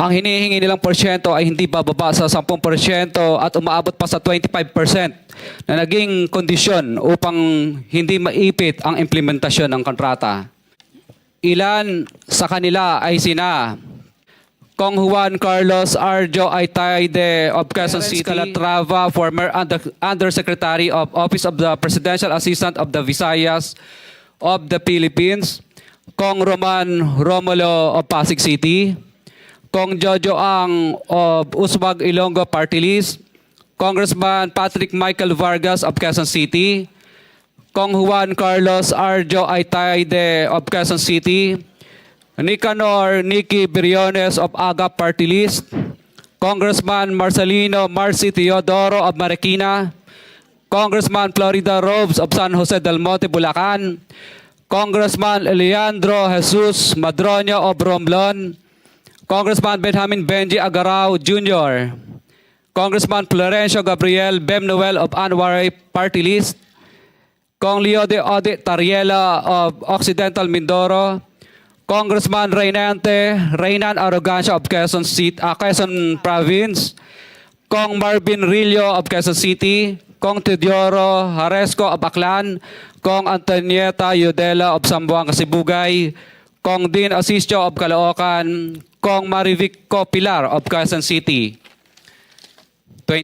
ang hinihingi nilang porsyento ay hindi bababa sa 10% at umaabot pa sa 25% na naging kondisyon upang hindi maipit ang implementasyon ng kontrata. Ilan sa kanila ay sina Kong Juan Carlos Arjo Aitaide of Quezon City, Calatrava, former Undersecretary of Office of the Presidential Assistant of the Visayas of the Philippines, Kong Roman Romulo of Pasig City, Kong Jojo Ang of Uswag Ilonggo Party List, Congressman Patrick Michael Vargas of Quezon City, Kong Juan Carlos Arjo Aitaide of Quezon City, Nicanor Nicky Briones of AGA Party List, Congressman Marcelino Marcy Teodoro of Marikina, Congressman Florida Robes of San Jose del Monte, Bulacan, Congressman Leandro Jesus Madroño of Romblon, Congressman Benjamin Benji Agarao Jr., Congressman Florencio Gabriel Bem Noel of Anwaray Party List, Kong Leo de Ode Tariela of Occidental Mindoro, Congressman Reynan Arrogancia of Quezon Province, Kong Marvin Rillo of Quezon City, Kong Teodoro Haresco of Aklan, Kong Antonieta Yudela of Sambuanga, Sibugay, Kong Dean Asisio of Caloocan, Kong Marivico Pilar of Quezon City.